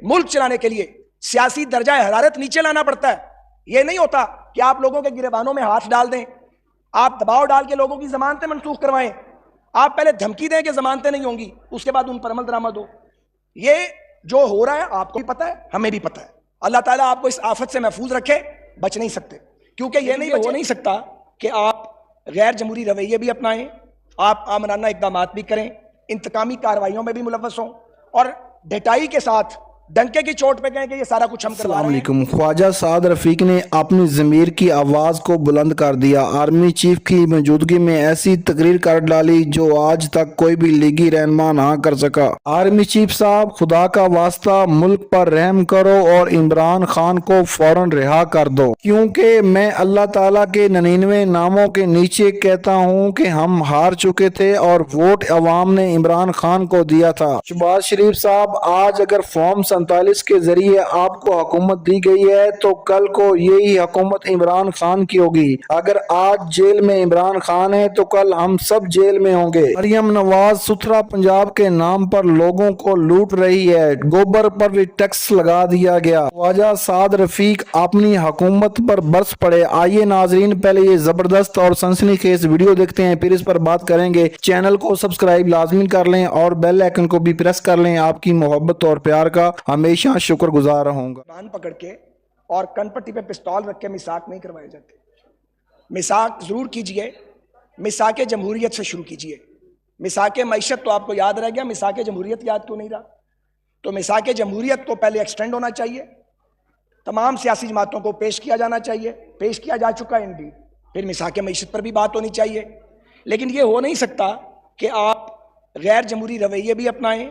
ملک چلانے کے لیے سیاسی درجہ حرارت نیچے لانا پڑتا ہے. یہ نہیں ہوتا کہ آپ لوگوں کے گریبانوں میں ہاتھ ڈال دیں, آپ دباؤ ڈال کے لوگوں کی ضمانتیں منسوخ کروائیں, آپ پہلے دھمکی دیں کہ ضمانتیں نہیں ہوں گی, اس کے بعد ان پر عمل درآمد ہو. یہ جو ہو رہا ہے آپ کو بھی پتہ ہے, ہمیں بھی پتہ ہے. اللہ تعالیٰ آپ کو اس آفت سے محفوظ رکھے. بچ نہیں سکتے, کیونکہ یہ نہیں ہو نہیں سکتا کہ آپ غیر جمہوری رویے بھی اپنائیں, آپ آمرانہ اقدامات بھی کریں, انتقامی کارروائیوں میں بھی ملوث ہوں, اور ڈٹائی کے ساتھ ڈنکے کی چوٹ پہ کہیں کہ یہ سارا کچھ ہم کروا رہے ہیں. السلام علیکم. خواجہ سعد رفیق نے اپنی ضمیر کی آواز کو بلند کر دیا. آرمی چیف کی موجودگی میں ایسی تقریر کر ڈالی جو آج تک کوئی بھی لیگی رہنما نہ کر سکا. آرمی چیف صاحب, خدا کا واسطہ ملک پر رحم کرو اور عمران خان کو فوراً رہا کر دو, کیونکہ میں اللہ تعالیٰ کے 99 ناموں کے نیچے کہتا ہوں کہ ہم ہار چکے تھے اور ووٹ عوام نے عمران خان کو دیا تھا. شہباز شریف صاحب, آج اگر فارم 47 کے ذریعے آپ کو حکومت دی گئی ہے تو کل کو یہی حکومت عمران خان کی ہوگی. اگر آج جیل میں عمران خان ہے تو کل ہم سب جیل میں ہوں گے. مریم نواز ستھرا پنجاب کے نام پر لوگوں کو لوٹ رہی ہے, گوبر پر بھی ٹیکس لگا دیا گیا. خواجہ سعد رفیق اپنی حکومت پر برس پڑے. آئیے ناظرین, پہلے یہ زبردست اور سنسنی خیز ویڈیو دیکھتے ہیں, پھر اس پر بات کریں گے. چینل کو سبسکرائب لازمی کر لیں اور بیل آئیکن کو بھی پریس کر لیں. آپ کی محبت اور پیار کا ہمیشہ شکر گزار رہوں گا. کان پکڑ کے اور کن پٹی پہ پستول رکھ کے میثاق نہیں کروائے جاتے. میثاق ضرور کیجئے, میثاق جمہوریت سے شروع کیجئے. میثاق معیشت تو آپ کو یاد رہ گیا, میثاق جمہوریت یاد کیوں نہیں رہا؟ تو میثاق جمہوریت کو پہلے ایکسٹینڈ ہونا چاہیے, تمام سیاسی جماعتوں کو پیش کیا جانا چاہیے, پیش کیا جا چکا ہے انڈیڈ. پھر میثاق معیشت پر بھی بات ہونی چاہیے. لیکن یہ ہو نہیں سکتا کہ آپ غیر جمہوری رویے بھی اپنائیں,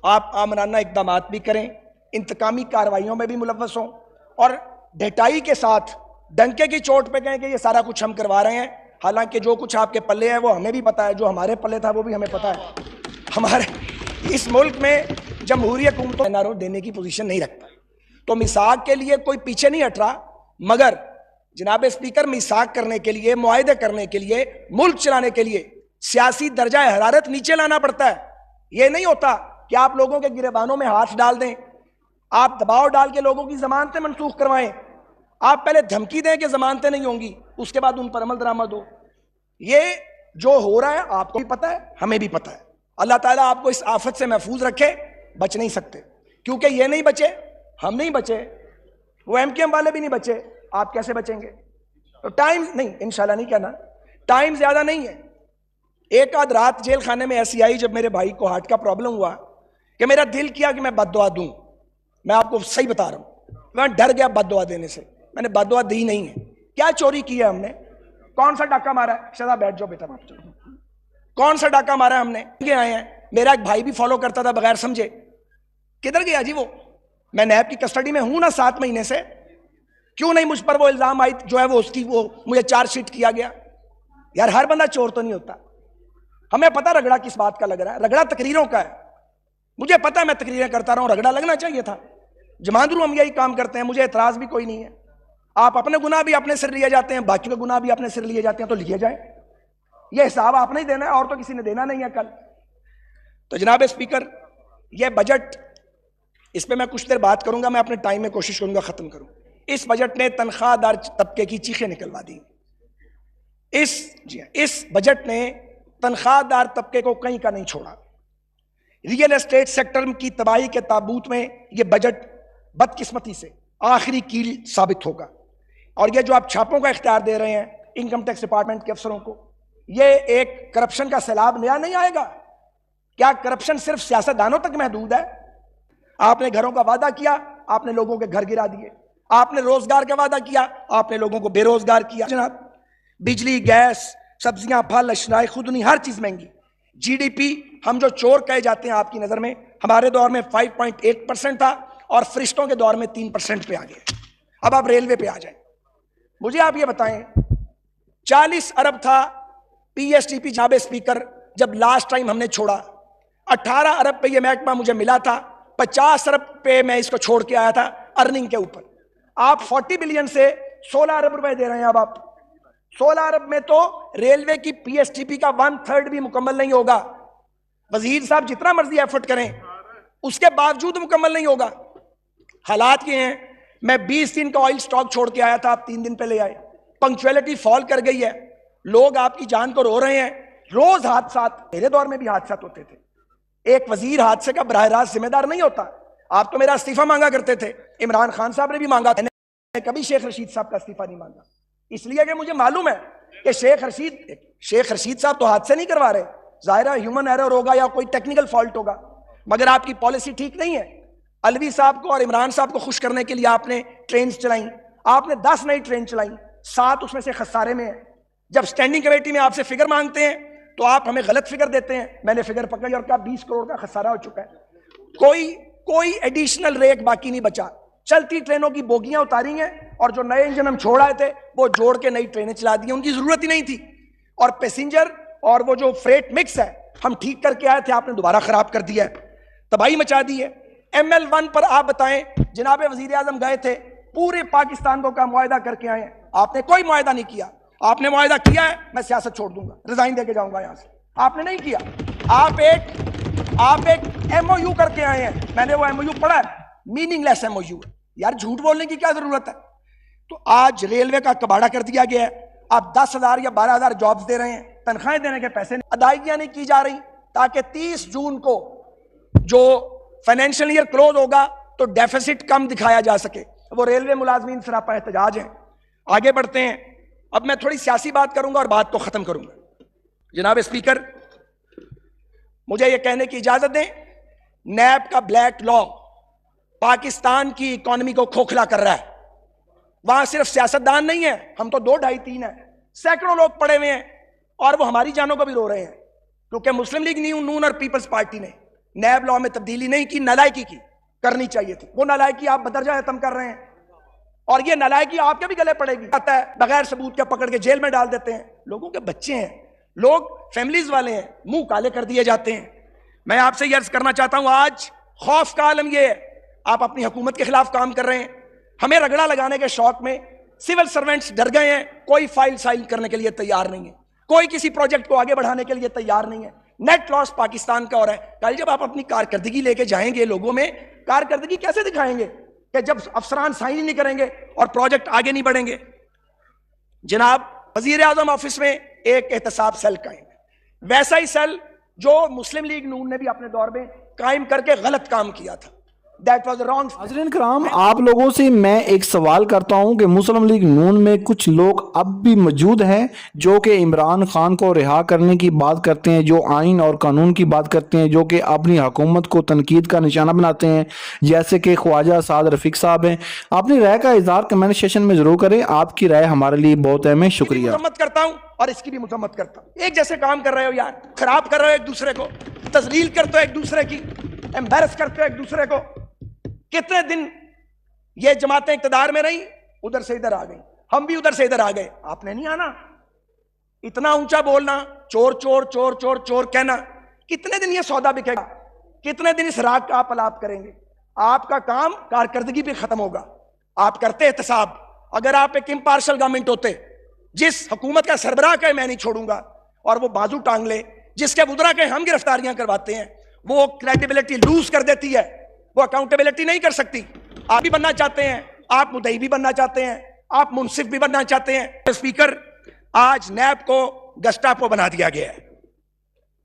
آپ آمرانہ اقدامات بھی کریں, انتقامی کارروائیوں میں بھی ملوث ہوں, اور ڈٹائی کے ساتھ ڈنکے کی چوٹ پہ کہیں کہ یہ سارا کچھ ہم کروا رہے ہیں. حالانکہ جو کچھ آپ کے پلے ہے وہ ہمیں بھی پتا ہے, جو ہمارے پلے تھا وہ بھی ہمیں پتا ہے. ہمارے اس ملک میں جمہوری حکومتوں کو نارو دینے کی پوزیشن نہیں رکھتا. تو میثاق کے لیے کوئی پیچھے نہیں ہٹ رہا, مگر جناب اسپیکر, میثاق کرنے کے لیے, معاہدے کرنے کے لیے, ملک چلانے کے لیے سیاسی درجہ حرارت نیچے لانا پڑتا ہے. یہ نہیں ہوتا کہ آپ لوگوں کے گریبانوں میں ہاتھ ڈال دیں, آپ دباؤ ڈال کے لوگوں کی ضمانتیں منسوخ کروائیں, آپ پہلے دھمکی دیں کہ ضمانتیں نہیں ہوں گی, اس کے بعد ان پر عمل درآمد ہو. یہ جو ہو رہا ہے آپ کو بھی پتہ ہے, ہمیں بھی پتہ ہے. اللہ تعالیٰ آپ کو اس آفت سے محفوظ رکھے. بچ نہیں سکتے, کیونکہ یہ نہیں بچے, ہم نہیں بچے, وہ ایم کیو ایم والے بھی نہیں بچے, آپ کیسے بچیں گے؟ تو ٹائم نہیں, انشاءاللہ نہیں کہنا, ٹائم زیادہ نہیں ہے. ایک آدھ رات جیل خانے میں ایسی آئی جب میرے بھائی کو ہارٹ کا پرابلم ہوا کہ میرا دل کیا کہ میں بد دعا دوں. میں آپ کو صحیح بتا رہا ہوں, میں ڈر گیا بد دعا دینے سے. میں نے بد دعا دی نہیں ہے. کیا چوری کی ہے ہم نے؟ کون سا ڈاکہ مارا ہے؟ شہزاد بیٹھ جاؤ بیٹا, کون سا ڈاکہ مارا ہے ہم نے؟ یہ آئے ہیں, میرا ایک بھائی بھی فالو کرتا تھا بغیر سمجھے. کدھر گیا جی وہ؟ میں نیب کی کسٹڈی میں ہوں نا 7 مہینے سے, کیوں نہیں مجھ پر وہ الزام آئی جو ہے وہ اس کی وہ مجھے چارج شیٹ کیا گیا؟ یار ہر بندہ چور تو نہیں ہوتا. ہمیں پتہ رگڑا کس بات کا لگ رہا ہے, رگڑا تقریروں کا ہے. مجھے پتہ میں تقریریں کرتا رہا ہوں, رگڑا لگنا چاہیے تھا. جماندرو ہم یہی کام کرتے ہیں, مجھے اعتراض بھی کوئی نہیں ہے. آپ اپنے گناہ بھی اپنے سر لیے جاتے ہیں, باقی کے گناہ بھی اپنے سر لیے جاتے ہیں, تو لیے جائیں. یہ حساب آپ نہیں دینا ہے, اور تو کسی نے دینا نہیں ہے کل. تو جناب اسپیکر, یہ بجٹ, اس پہ میں کچھ دیر بات کروں گا, میں اپنے ٹائم میں کوشش کروں گا ختم کروں. اس بجٹ نے تنخواہ دار طبقے کی چیخیں نکلوا دی. اس بجٹ نے تنخواہ دار طبقے کو کہیں کا نہیں چھوڑا. ریئل اسٹیٹ سیکٹر کی تباہی کے تابوت میں یہ بجٹ بدقسمتی سے آخری کیل ثابت ہوگا. اور یہ جو آپ چھاپوں کا اختیار دے رہے ہیں انکم ٹیکس ڈپارٹمنٹ کے افسروں کو, یہ ایک کرپشن کا سیلاب نیا نہیں آئے گا. کیا کرپشن صرف سیاستدانوں تک محدود ہے؟ آپ نے گھروں کا وعدہ کیا, آپ نے لوگوں کے گھر گرا دیے. آپ نے روزگار کا وعدہ کیا, آپ نے لوگوں کو بے روزگار کیا. جناب, بجلی, گیس, سبزیاں, پھل, اشیاء خودنی, ہر چیز مہنگی. جی ڈی پی ہم جو چور کہے جاتے ہیں آپ کی نظر میں, ہمارے دور میں 5.8% تھا, اور فرشتوں کے دور میں 3% پہ آ گیا. اب آپ ریلوے پہ آ جائیں. مجھے آپ یہ بتائیں, 40 ارب تھا پی ایس ٹی پی جناب اسپیکر جب لاسٹ ٹائم ہم نے چھوڑا. 18 ارب پہ یہ محکمہ مجھے ملا تھا, 50 ارب پہ میں اس کو چھوڑ کے آیا تھا ارننگ کے اوپر. آپ 40 بلین سے 16 ارب روپے دے رہے ہیں. اب آپ 16 ارب میں تو ریلوے کی پی ایس ٹی پی کا 1/3 بھی مکمل نہیں ہوگا. وزیر صاحب جتنا مرضی ایفرٹ کریں اس کے باوجود مکمل نہیں ہوگا. حالات یہ ہیں، میں 20 دن کا آئل سٹاک چھوڑ کے آیا تھا، آپ 3 دن پہلے آئے، پنکچویلٹی فال کر گئی ہے، لوگ آپ کی جان کو رو رہے ہیں، روز حادثات، میرے دور میں بھی حادثات ہوتے تھے، ایک وزیر حادثے کا براہ راست ذمہ دار نہیں ہوتا. آپ تو میرا استعفیٰ مانگا کرتے تھے، عمران خان صاحب نے بھی مانگا، میں نے کبھی شیخ رشید صاحب کا استعفیٰ نہیں مانگا، اس لیے کہ مجھے معلوم ہے کہ شیخ رشید صاحب تو حادثے نہیں کروا رہے، ظاہر ہے ہیومن ایرر ہوگا یا کوئی ٹیکنیکل فالٹ ہوگا، مگر آپ کی پالیسی ٹھیک نہیں ہے. الوی صاحب کو اور عمران صاحب کو خوش کرنے کے لیے آپ نے ٹرینز چلائیں، آپ نے 10 نئی ٹرین چلائیں، 7 اس میں سے خسارے میں ہیں. جب سٹینڈنگ کمیٹی میں آپ سے فگر مانگتے ہیں تو آپ ہمیں غلط فگر دیتے ہیں، میں نے فگر پکڑی اور کہا 20 کروڑ کا خسارہ ہو چکا ہے، کوئی ایڈیشنل ریک باقی نہیں بچا. چلتی ٹرینوں کی بوگیاں اتاری ہیں اور جو نئے انجن ہم چھوڑ آئے تھے وہ جوڑ کے نئی ٹرینیں چلا دی ہیں، ان کی ضرورت ہی نہیں تھی. اور پیسنجر اور وہ جو فریٹ مکس ہے ہم ٹھیک کر کے آئے تھے، آپ نے دوبارہ خراب کر دیا ہے، تباہی مچا دی ہے. ML1 پر آپ بتائیں، جناب وزیر اعظم گئے تھے، پورے پاکستان کو کا معاہدہ کر کے آئے ہیں، آپ نے کوئی معاہدہ نہیں کیا. آپ نے معاہدہ کیا ہے میں سیاست چھوڑ دوں گا، ریزائن دے کے جاؤں گا یہاں سے، آپ نے نہیں کیا. آپ ایک MOU کر کے آئے ہیں، میں نے وہ MOU پڑھا ہے، میننگ لیس MOU ہے یار، جھوٹ بولنے کی کیا ضرورت ہے. تو آج ریلوے کا کباڑہ کر دیا گیا ہے، آپ 10,000 یا 12,000 جابز دے رہے ہیں، تنخواہیں دینے کے پیسے نہیں، ادائیگیاں نہیں کی جا رہی، تاکہ 30 جون کو جو فائنینشل ایئر کلوز ہوگا تو ڈیفیسٹ کم دکھایا جا سکے. وہ ریلوے ملازمین سراپا احتجاج ہیں. آگے بڑھتے ہیں، اب میں تھوڑی سیاسی بات کروں گا اور بات کو ختم کروں گا. جناب اسپیکر، مجھے یہ کہنے کی اجازت دیں، نیب کا بلیک لا پاکستان کی اکانومی کو کھوکھلا کر رہا ہے. وہاں صرف سیاستدان نہیں ہیں، ہم تو 2, 2.5, 3 ہیں، سینکڑوں لوگ پڑے ہوئے ہیں اور وہ ہماری جانوں کو بھی رو رہے ہیں، کیونکہ مسلم لیگ نون اور پیپلز پارٹی نے نیب لا میں تبدیلی نہیں کی، نالائکی کی، کرنی چاہیے تھی. وہ نالائکی آپ بدرجہ ختم کر رہے ہیں اور یہ نالائکی آپ کے بھی گلے پڑے گی. آتا ہے بغیر ثبوت کے پکڑ کے جیل میں ڈال دیتے ہیں، لوگوں کے بچے ہیں، لوگ فیملیز والے ہیں، منہ کالے کر دیے جاتے ہیں. میں آپ سے یہ عرض کرنا چاہتا ہوں، آج خوف کا عالم یہ ہے، آپ اپنی حکومت کے خلاف کام کر رہے ہیں، ہمیں رگڑا لگانے کے شوق میں سول سرونٹس ڈر گئے ہیں، کوئی فائل سائل کرنے کے لیے تیار نہیں ہے، کوئی کسی پروجیکٹ کو آگے بڑھانے کے لیے تیار نہیں ہے. نیٹ لاس پاکستان کا ہو رہا ہے. کل جب آپ اپنی کارکردگی لے کے جائیں گے لوگوں میں، کارکردگی کیسے دکھائیں گے کہ جب افسران سائن نہیں کریں گے اور پروجیکٹ آگے نہیں بڑھیں گے. جناب وزیر اعظم آفس میں ایک احتساب سیل قائم ہے، ویسا ہی سیل جو مسلم لیگ نون نے بھی اپنے دور میں قائم کر کے غلط کام کیا تھا. That was wrong. حاضرین کرام، آپ لوگوں سے میں ایک سوال کرتا ہوں کہ مسلم لیگ نون میں کچھ لوگ اب بھی موجود ہیں جو کہ عمران خان کو رہا کرنے کی بات کرتے ہیں، جو آئین اور قانون کی بات کرتے ہیں، جو کہ اپنی حکومت کو تنقید کا نشانہ بناتے ہیں، جیسے کہ خواجہ سعد رفیق صاحب ہیں. اپنی رائے کا اظہار کمنٹ سیشن میں ضرور کریں، آپ کی رائے ہمارے لیے بہت اہم ہے. شکریہ. مذمت کرتا ہوں اور اس کی بھی مذمت کرتا ہوں. ایک جیسے کام کر رہے ہو یار، خراب کر رہے ہو ایک دوسرے کو، تذلیل کرتے ہو ایک دوسرے کی، امبیرس کرتے ہو ایک دوسرے کو. کتنے دن یہ جماعتیں اقتدار میں رہیں، ادھر سے ادھر آ گئی، ہم بھی ادھر سے ادھر آ گئے. آپ نے نہیں آنا، اتنا اونچا بولنا، چور چور چور چور چور کہنا، کتنے دن یہ سودا بکے گا، کتنے دن اس راگ کا آپ الاپ کریں گے. آپ کا کام کارکردگی پہ ختم ہوگا. آپ کرتے احتساب، اگر آپ ایک امپارشل گورنمنٹ ہوتے، جس حکومت کا سربراہ کہ میں نہیں چھوڑوں گا اور وہ بازو ٹانگ لے، جس کے وزراء کے ہم گرفتاریاں کرواتے ہیں، وہ کریڈیبلٹی لوز کر دیتی ہے، وہ اکاؤنٹیبلٹی نہیں کر سکتی. آپ بھی بننا چاہتے ہیں، آپ مدعی بھی بننا چاہتے ہیں، آپ منصف بھی بننا چاہتے ہیں. اسپیکر، آج نیب کو گسٹاپو بنا دیا گیا ہے،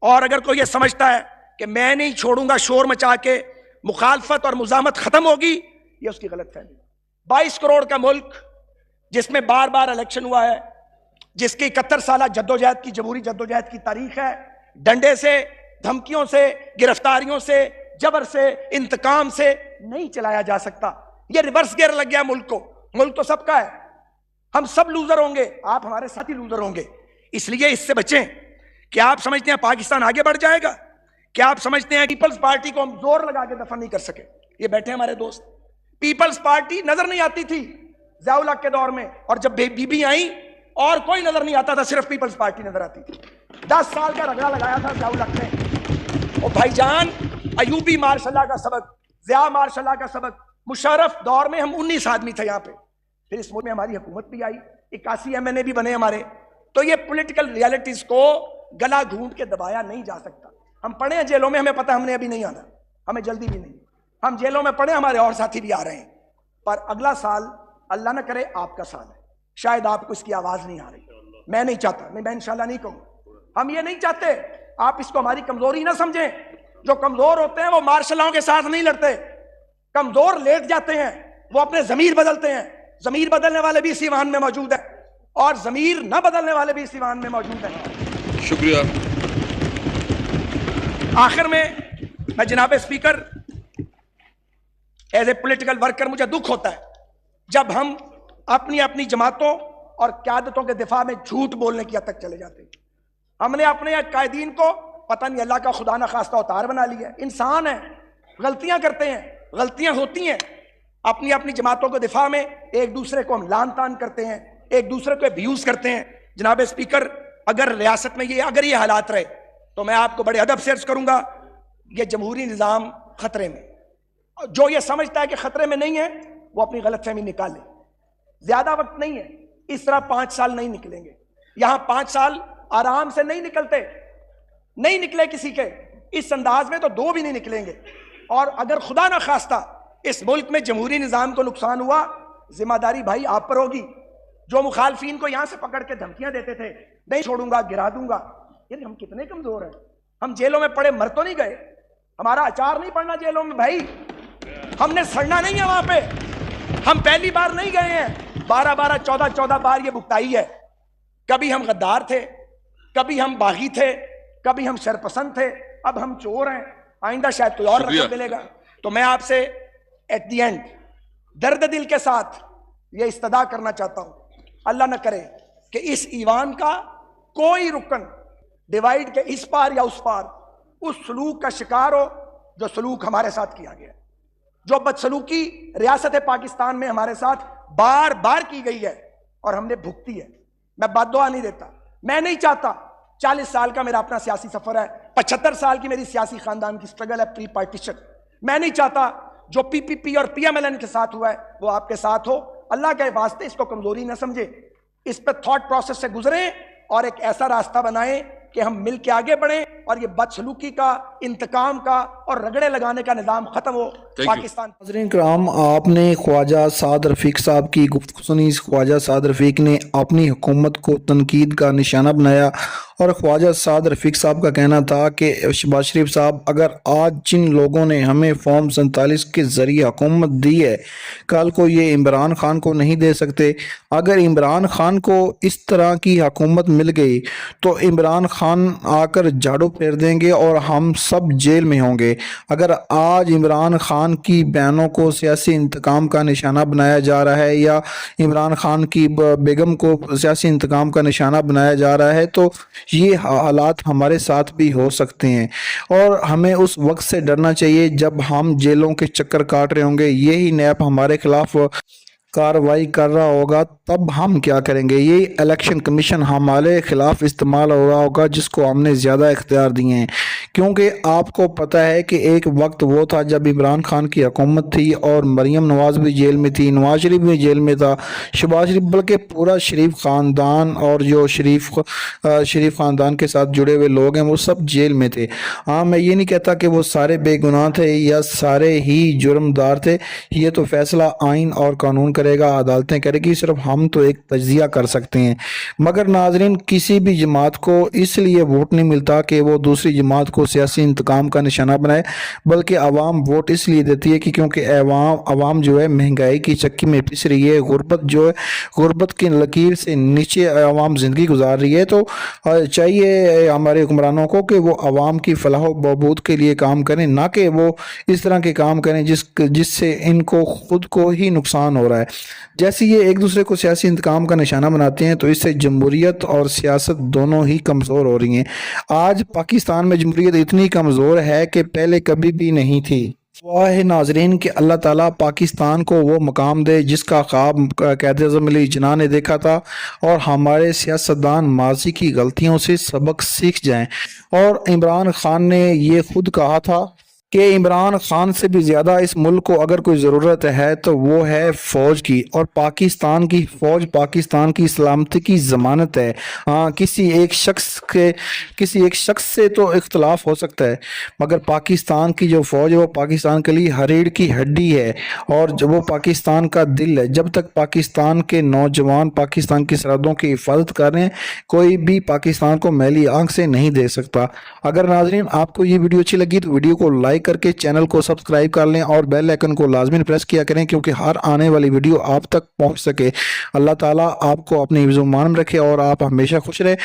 اور اگر کوئی یہ سمجھتا ہے کہ میں نہیں چھوڑوں گا شور مچا کے مخالفت اور مزاحمت ختم ہوگی، یہ اس کی غلط فہمی. 22 کروڑ کا ملک جس میں بار بار الیکشن ہوا ہے، جس کی 71 سالہ جدوجہد کی، جمہوری جدوجہد کی تاریخ ہے، ڈنڈے سے، دھمکیوں سے، گرفتاریوں سے، جبر سے، انتقام سے نہیں چلایا جا سکتا. یہ ریورس گیئر لگ گیا ملک کو. ملک تو سب کا ہے، ہم سب لوزر ہوں گے، آپ ہمارے ساتھی لوزر ہوں گے. اس لیے اس سے بچیں. کیا آپ سمجھتے ہیں پاکستان آگے بڑھ جائے گا؟ کیا آپ سمجھتے ہیں پیپلز پارٹی کو ہم زور لگا کے دفن نہیں کر سکے؟ یہ بیٹھے ہمارے دوست، پیپلز پارٹی نظر نہیں آتی تھی ضیاء الحق کے دور میں، اور جب بی بی آئیں اور کوئی نظر نہیں آتا تھا، صرف پیپلز پارٹی نظر آتی تھی. 10 سال کا رگڑا لگایا تھا ضیاء الحق نے. اور بھائی جان، ایوبی ماشاء اللہ کا سبق، ضیاء ماشاء اللہ کا سبق، مشرف دور میں ہم 19 آدمی تھے یہاں پہ. پھر اس ملک میں ہماری حکومت بھی آئی، 81 MNA بھی بنے ہمارے. تو یہ پولیٹیکل ریالٹیز کو گلا گھونٹ کے دبایا نہیں جا سکتا. ہم پڑے ہیں جیلوں میں، ہمیں پتہ ہم نے ابھی نہیں آنا، ہمیں جلدی بھی نہیں. ہم جیلوں میں پڑے، ہمارے اور ساتھی بھی آ رہے ہیں. پر اگلا سال اللہ نہ کرے آپ کا سال ہے، شاید آپ کو اس کی آواز نہیں آ رہی. میں نہیں چاہتا، میں انشاءاللہ نہیں کہوں. ہم یہ نہیں چاہتے، آپ اس کو ہماری کمزوری نہ سمجھیں. جو کمزور ہوتے ہیں وہ مارشل لاؤں کے ساتھ نہیں لڑتے. کمزور لیٹ جاتے ہیں، وہ اپنے ضمیر بدلتے ہیں. ضمیر بدلنے والے بھی اس ایوان میں موجود ہیں، اور ضمیر نہ بدلنے والے بھی اس ایوان میں موجود ہیں. شکریہ. آخر میں جناب speaker, as a political worker مجھے دکھ ہوتا ہے جب ہم اپنی اپنی جماعتوں اور قیادتوں کے دفاع میں جھوٹ بولنے کی حد تک چلے جاتے ہیں. ہم نے اپنے قائدین کو پتہ نہیں اللہ کا خدا نہ خواستہ اوتار بنا لیا. انسان ہیں، غلطیاں کرتے ہیں، غلطیاں ہوتی ہیں. اپنی اپنی جماعتوں کے دفاع میں ایک دوسرے کو ہم لان تان کرتے ہیں، ایک دوسرے کو ابیوز کرتے ہیں. جناب اسپیکر، اگر ریاست میں اگر یہ حالات رہے تو میں آپ کو بڑے ادب سے عرض کروں گا، یہ جمہوری نظام خطرے میں. جو یہ سمجھتا ہے کہ خطرے میں نہیں ہے وہ اپنی غلط فہمی نکالے. زیادہ وقت نہیں ہے، اس طرح 5 سال نہیں نکلیں گے. یہاں 5 سال آرام سے نہیں نکلتے، نہیں نکلے کسی کے. اس انداز میں تو 2 بھی نہیں نکلیں گے. اور اگر خدا نہ خواستہ اس ملک میں جمہوری نظام کو نقصان ہوا، ذمہ داری بھائی آپ پر ہوگی. جو مخالفین کو یہاں سے پکڑ کے دھمکیاں دیتے تھے، نہیں چھوڑوں گا، گرا دوں گا، یعنی ہم کتنے کمزور ہیں. ہم جیلوں میں پڑے مر تو نہیں گئے، ہمارا اچار نہیں پڑنا جیلوں میں بھائی. ہم نے سڑنا نہیں ہے وہاں پہ. ہم پہلی بار نہیں گئے ہیں، 12 14 بار یہ بھگتائی ہے. کبھی ہم غدار تھے، کبھی ہم باغی تھے، کبھی ہم شرپسند تھے، اب ہم چور ہیں. آئندہ شاید کوئی اور رقم ملے گا. تو میں آپ سے ایٹ دی اینڈ درد دل کے ساتھ یہ استدعا کرنا چاہتا ہوں، اللہ نہ کرے کہ اس ایوان کا کوئی رکن ڈیوائیڈ کے اس پار یا اس پار اس سلوک کا شکار ہو جو سلوک ہمارے ساتھ کیا گیا، جو بدسلوکی ریاست پاکستان میں ہمارے ساتھ بار بار کی گئی ہے اور ہم نے بھگتی ہے. میں بد دعا نہیں دیتا، میں نہیں چاہتا. 40 سال کا میرا اپنا سیاسی سفر ہے، 75 سال کی میری سیاسی خاندان کی سٹرگل ہے پری پارٹیشن. میں نہیں چاہتا جو PPP اور PMLN کے ساتھ ہوا ہے وہ آپ کے ساتھ ہو. اللہ کے واسطے اس کو کمزوری نہ سمجھے، اس پہ تھاٹ پروسیس سے گزریں اور ایک ایسا راستہ بنائیں کہ ہم مل کے آگے بڑھیں اور یہ بدسلوکی کا، انتقام کا اور رگڑے لگانے کا نظام ختم ہو. پاکستان. ناظرین کرام، آپ نے خواجہ سعد رفیق صاحب کی گفتگو سنی. خواجہ سعد رفیق نے اپنی حکومت کو تنقید کا نشانہ بنایا اور خواجہ سعد رفیق صاحب کا کہنا تھا کہ شہباز شریف صاحب، اگر آج جن لوگوں نے ہمیں فارم 47 کے ذریعے حکومت دی ہے، کل کو یہ عمران خان کو نہیں دے سکتے. اگر عمران خان کو اس طرح کی حکومت مل گئی تو عمران خان آ کر جھاڑو پھیر دیں گے اور ہم سب جیل میں ہوں گے. اگر آج عمران خان کی بیانوں کو سیاسی انتقام کا نشانہ بنایا جا رہا ہے یا عمران خان کی بیگم کو سیاسی انتقام کا نشانہ بنایا جا رہا ہے تو یہ حالات ہمارے ساتھ بھی ہو سکتے ہیں. اور ہمیں اس وقت سے ڈرنا چاہیے جب ہم جیلوں کے چکر کاٹ رہے ہوں گے. یہی نیب ہمارے خلاف کارروائی کر رہا ہوگا، تب ہم کیا کریں گے؟ یہ الیکشن کمیشن ہمارے خلاف استعمال ہو رہا ہوگا جس کو ہم نے زیادہ اختیار دیے ہیں. کیونکہ آپ کو پتہ ہے کہ ایک وقت وہ تھا جب عمران خان کی حکومت تھی اور مریم نواز بھی جیل میں تھی، نواز شریف بھی جیل میں تھا، شہباز شریف، بلکہ پورا شریف خاندان اور جو شریف خاندان کے ساتھ جڑے ہوئے لوگ ہیں وہ سب جیل میں تھے. ہاں، میں یہ نہیں کہتا کہ وہ سارے بے گناہ تھے یا سارے ہی جرمدار تھے. یہ تو فیصلہ آئین اور قانون کرے گا، عدالتیں کرے گی، صرف ہم تو ایک تجزیہ کر سکتے ہیں. مگر ناظرین، کسی بھی جماعت کو اس لیے ووٹ نہیں ملتا کہ وہ دوسری جماعت کو سیاسی انتقام کا نشانہ بنائے، بلکہ عوام ووٹ اس لیے دیتی ہے کہ کیونکہ عوام جو ہے مہنگائی کی چکی میں پس رہی ہے، غربت کی لکیر سے نیچے عوام زندگی گزار رہی ہے. تو چاہیے ہمارے حکمرانوں کو کہ وہ عوام کی فلاح و بہبود کے لیے کام کریں، نہ کہ وہ اس طرح کے کام کریں جس سے ان کو خود کو ہی نقصان ہو رہا ہے. جیسے یہ ایک دوسرے کو سیاسی انتقام کا نشانہ بناتے ہیں تو اس سے جمہوریت اور سیاست دونوں ہی کمزور ہو رہی ہیں. آج پاکستان میں جمہوریت اتنی کمزور ہے کہ پہلے کبھی بھی نہیں تھی. دعا ہے ناظرین کہ اللہ تعالیٰ پاکستان کو وہ مقام دے جس کا خواب قائد اعظم علی جناح نے دیکھا تھا، اور ہمارے سیاستدان ماضی کی غلطیوں سے سبق سیکھ جائیں. اور عمران خان نے یہ خود کہا تھا کہ عمران خان سے بھی زیادہ اس ملک کو اگر کوئی ضرورت ہے تو وہ ہے فوج کی، اور پاکستان کی فوج پاکستان کی سلامتی کی ضمانت ہے۔ ہاں، کسی ایک شخص سے تو اختلاف ہو سکتا ہے، مگر پاکستان کی جو فوج ہے وہ پاکستان کے لیے ریڑھ کی ہڈی ہے، اور جب وہ پاکستان کا دل ہے۔ جب تک پاکستان کے نوجوان پاکستان کی سرحدوں کی حفاظت کر رہے ہیں، کوئی بھی پاکستان کو میلی آنکھ سے نہیں دے سکتا۔ اگر ناظرین آپ کو یہ ویڈیو اچھی لگی تو ویڈیو کو لائک کر کے چینل کو سبسکرائب کر لیں، اور بیل آئیکن کو لازمی پریس کیا کریں کیونکہ ہر آنے والی ویڈیو آپ تک پہنچ سکے۔ اللہ تعالیٰ آپ کو اپنی حفظ و امان میں رکھے اور آپ ہمیشہ خوش رہے۔